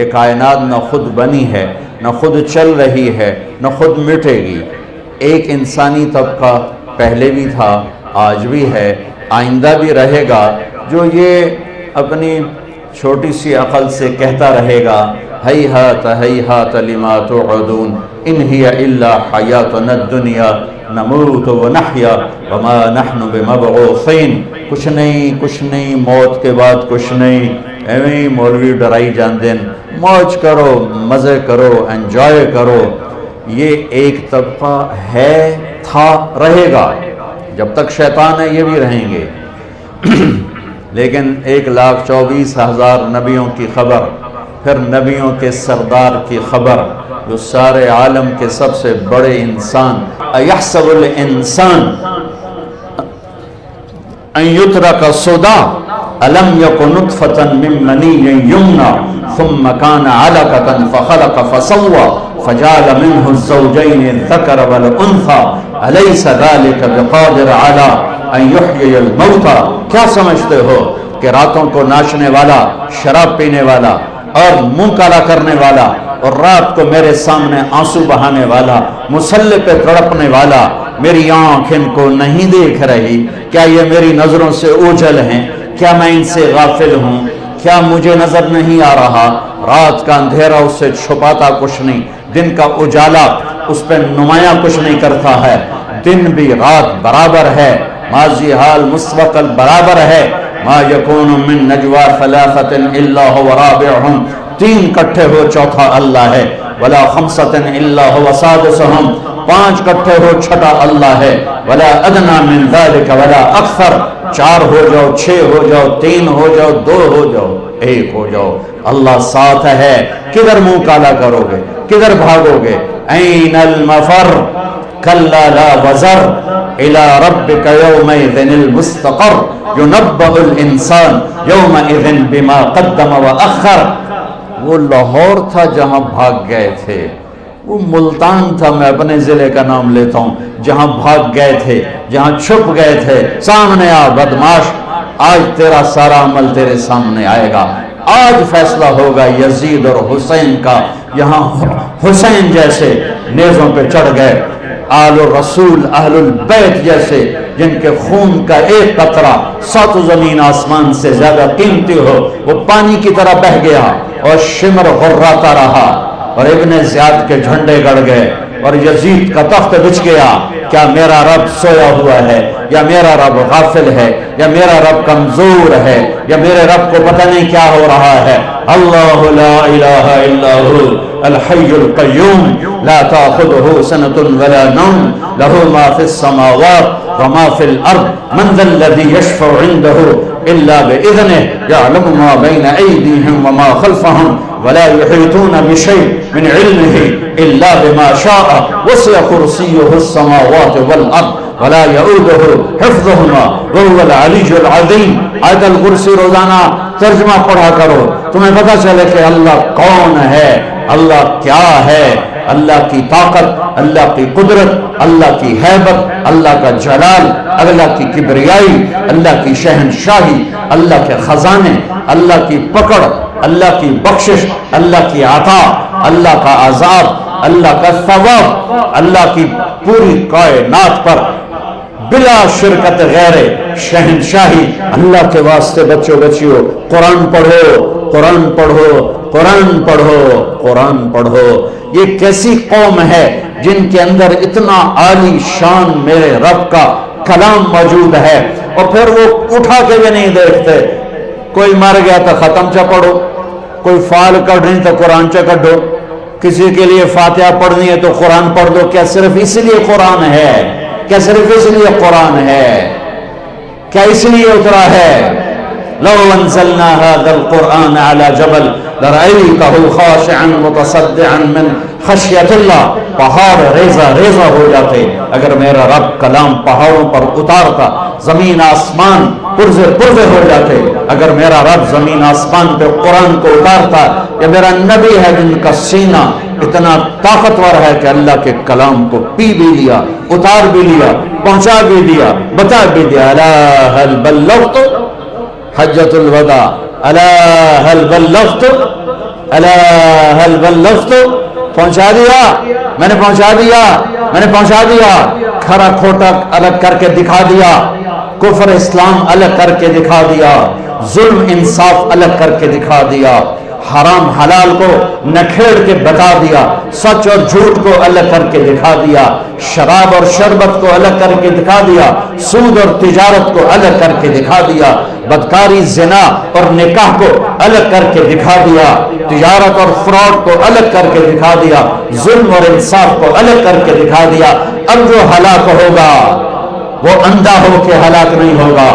یہ کائنات نہ خود بنی ہے، نہ خود چل رہی ہے، نہ خود مٹے گی۔ ایک انسانی طبقہ پہلے بھی تھا، آج بھی ہے، آئندہ بھی رہے گا، جو یہ اپنی چھوٹی سی عقل سے کہتا رہے گا ہیہات ہیہات لما توعدون ان ہی الا حیاتنا الدنیا نموت ونحیا وما نحن بمبعوثین، کچھ نہیں، موت کے بعد کچھ نہیں، ایویں مولوی ڈرائی جان دین، موج کرو، مزے کرو، انجوائے کرو۔ یہ ایک طبقہ ہے، تھا، رہے گا، جب تک شیطان ہے یہ بھی رہیں گے۔ لیکن 1,24,000 نبیوں کی خبر، پھر نبیوں کے سردار کی خبر، جو سارے عالم کے سب سے بڑے انسان، اَيَحْسَبُ الْإِنسان أَن يُتْرَكَ سُدًى أَلَمْ يَكُ نُطْفَةً مِّن مَّنِيٍّ يُمْنَىٰ ثُمَّ كَانَ عَلَقَةً فَخَلَقَ فَسَوَّىٰ فَجَعَلَ مِنْهُ الزَّوْجَيْنِ الذَّكَرَ وَالْأُنثَىٰ أَلَيْسَ ذَلِكَ بِقَادِرٍ عَلَىٰ أَن يُحْيِيَ الْمَوْتَىٰ۔ کیا سمجھتے ہو کہ راتوں کو ناچنے والا، شراب پینے والا اور منہ کالا کرنے والا، اور رات کو میرے سامنے آنسو بہانے والا، مصلی پہ تڑپنے والا، میری آنکھ ان کو نہیں دیکھ رہی؟ کیا یہ میری نظروں سے اوجھل ہیں؟ کیا میں ان سے غافل ہوں؟ کیا مجھے نظر نہیں آ رہا؟ رات کا اندھیرا اس سے چھپاتا کچھ نہیں، دن کا اجالا اس پہ نمایاں کچھ نہیں کرتا ہے۔ دن بھی رات برابر ہے، ماضی حال مستقبل برابر ہے۔ ما یکون من نجوا ثلاثۃ الا هو رابعهم، 3 کٹھے ہو چوتھا اللہ ہے، ولا خمسۃ الا هو سادسهم، 5 کٹھے ہو چھٹا اللہ ہے، ولا ادنى من ذلك ولا اکثر، 4 ہو جاؤ، 6 ہو جاؤ، 3 ہو جاؤ، 2 ہو جاؤ، 1 ہو جاؤ، اللہ ساتھ ہے۔ کدھر منہ کالا کرو گے؟ کدھر بھاگو گے؟ این المفر کلا لا وزر الى ربك يومئذ المستقر ينبأ الانسان يومئذ بما قدم واخر۔ وہ لاہور تھا جہاں بھاگ گئے تھے، وہ ملتان تھا، میں اپنے ضلع کا نام لیتا ہوں، جہاں بھاگ گئے تھے، جہاں چھپ گئے تھے، سامنے آ بدماش، آج تیرا سارا عمل تیرے سامنے آئے گا۔ آج فیصلہ ہوگا یزید اور حسین کا۔ یہاں حسین جیسے نیزوں پہ چڑھ گئے، آل الرسول اہل البیت جیسے جن کے خون کا ایک قطرہ 7 زمین آسمان سے زیادہ قیمتی ہو، وہ پانی کی طرح بہ گیا اور شمر غراتا رہا، اور ابن زیاد کے جھنڈے گڑ گئے اور یزید کا تخت بچھ گیا۔ کیا میرا رب سویا ہوا ہے، یا میرا رب غافل ہے، یا میرا رب کمزور ہے، یا میرے رب کو پتہ نہیں کیا ہو رہا ہے؟ اللہ لا الہ الا هو الحی القیوم لا تأخذه سنة ولا نوم له ما في السماوات وما في الارض من ذا الذي يشفع عنده الا باذنه يعلم ما بين ايديهم وما خلفهم ولا يحيطون بشيء من علمه الا بما شاء وسع كرسيه السماوات والارض ولا يؤوده حفظهما وهو العلي العظيم۔ آیت الکرسی روزانہ ترجمہ پڑھا کرو، تمہیں پتہ چلے کہ اللہ کون ہے، اللہ کیا ہے، اللہ کی طاقت، اللہ کی قدرت، اللہ کی ہیبت، اللہ کا جلال، اللہ کی کبریائی، اللہ کی شہنشاہی، اللہ کے خزانے، اللہ کی پکڑ، اللہ کی بخشش، اللہ کی عطا، اللہ کا عذاب، اللہ کا ثواب، اللہ کی پوری کائنات پر بلا شرکت غیر شہنشاہی۔ اللہ کے واسطے بچوں بچیوں قرآن پڑھو، قرآن پڑھو، قرآن پڑھو، قرآن پڑھو۔ یہ کیسی قوم ہے جن کے اندر اتنا عالی شان میرے رب کا کلام موجود ہے، اور پھر وہ اٹھا کے بھی نہیں دیکھتے۔ کوئی مر گیا تو ختم چا پڑھو، کوئی فال کڑھنی تو قرآن چا کڑھو، کسی کے لیے فاتحہ پڑھنی ہے تو قرآن پڑھ دو۔ کیا صرف اس لیے قرآن ہے؟ کیا صرف اس لیے قرآن ہے؟ کیا اس لیے اترا ہے؟ لو انزلنا هذا القرآن على جبل لرأيته خاشعا متصدعا من خشیت اللہ، پہاڑ ریزہ ریزہ ہو جاتے اگر میرا رب کلام پہاڑوں پر اتارتا، زمین آسمان پرزے پرزے ہو جاتے اگر میرا رب زمین آسمان پہ قرآن کو اتارتا۔ یہ میرا نبی ہے جن کا سینہ اتنا طاقتور ہے کہ اللہ کے کلام کو پی بھی لیا، اتار بھی لیا، پہنچا بھی دیا، بتا بھی دیا۔ الا هل بلغت حجۃ الوداع، الا هل بلغت الا هل بلغت، پہنچا دیا، میں نے پہنچا دیا، میں نے پہنچا دیا، کھرا کھوٹا الگ کر کے دکھا دیا، کفر اسلام الگ کر کے دکھا دیا، ظلم انصاف الگ کر کے دکھا دیا، حرام حلال کو نکھیڑ کے بتا دیا، سچ اور جھوٹ کو الگ کر کے دکھا دیا، شراب اور شربت کو الگ کر کے دکھا دیا، سود اور تجارت کو الگ کر کے دکھا دیا، بدکاری زنا اور نکاح کو الگ کر کے دکھا دیا، تجارت اور فراڈ کو الگ کر کے دکھا دیا، ظلم اور انصاف کو الگ کر کے دکھا دیا۔ اب جو ہلاک ہوگا وہ اندھا ہو کے ہلاک نہیں ہوگا،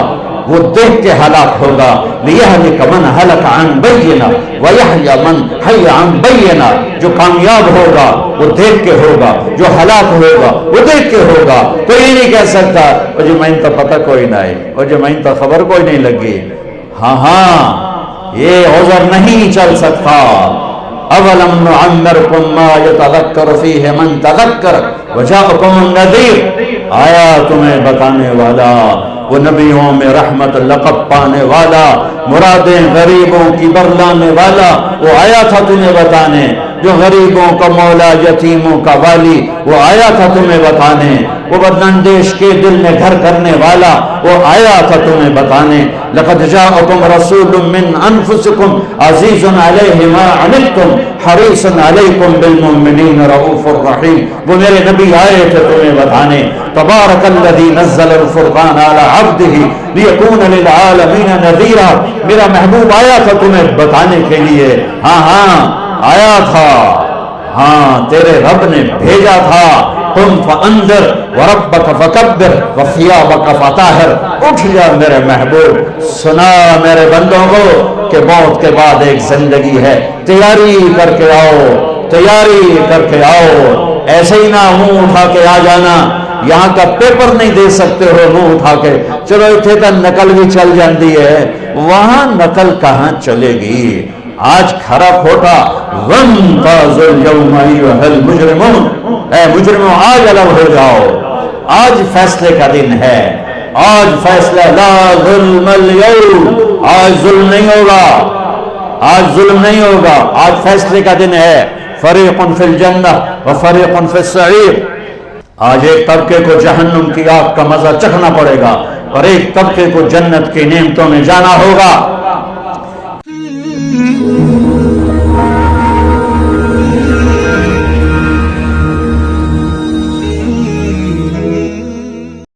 وہ دیکھ کے ہلاک ہوگا۔ لِيَهْلِكَ مَنْ هَلَكَ عَنْ بَيِّنَةٍ وَيَحْيَى مَنْ حَيَّ عَنْ بَيِّنَةٍ، جو کامیاب ہوگا وہ دیکھ کے ہوگا، جو ہلاک ہوگا وہ دیکھ کے ہوگا۔ کوئی نہیں کہہ سکتا وہ جو میں تو پتہ کوئی نہ ہے، وہ جو میں تو خبر کوئی نہیں لگی۔ ہاں یہ عذر نہیں چل سکتا۔ اولم نعمرکم ما یتذکر فیہ من تذکر وجاءکم النذیر، آیا تمہیں بتانے والا، وہ نبیوں میں رحمت لقب پانے والا، مرادیں غریبوں کی برلانے والا، وہ آیا تھا تمہیں بتانے، جو غریبوں کا مولا یتیموں کا والی، وہ آیا تھا تمہیں بتانے، وہ بداندیش کے دل میں گھر کرنے والا، وہ آیا تھا تمہیں بتانے۔ لقد جاءکم رسول من انفسکم عزیز علیہ ما عنتم حریص علیکم بالمؤمنین رؤوف الرحیم، وہ میرے نبی آئے تھے تمہیں بتانے۔ تبارک الذی نزل الفرقان علی عبدہ لیکون للعالمین نذیرا، میرا محبوب آیا تھا تمہیں بتانے کے لیے۔ ہاں آیا تھا، ہاں تیرے رب نے بھیجا تھا۔ قم فانذر وربک فکبر وثیابک فطہر، اٹھ جا میرے محبوب، سنا میرے بندوں کو کہ موت کے بعد ایک زندگی ہے، تیاری کر کے آؤ، تیاری کر کے آؤ۔ ایسے ہی نہ منہ اٹھا کے آ جانا، یہاں کا پیپر نہیں دے سکتے ہو منہ اٹھا کے، چلو اتنے تو نقل بھی چل جاتی ہے، وہاں نقل کہاں چلے گی؟ آج کھرا کھوٹا وَامْتَازُوا الْيَوْمَ أَيُّهَا الْمُجْرِمُونَ، اے مجرموں آج الگ ہو جاؤ، آج فیصلے کا دن ہے، آج فیصلہ، لا ظلم اليوم، آج ظلم نہیں ہوگا، آج ظلم نہیں ہوگا، آج فیصلے کا دن ہے۔ فریق فی الجنہ وفریق فی السعیر، آج ایک طبقے کو جہنم کی آگ کا مزہ چکھنا پڑے گا اور ایک طبقے کو جنت کی نعمتوں میں جانا ہوگا۔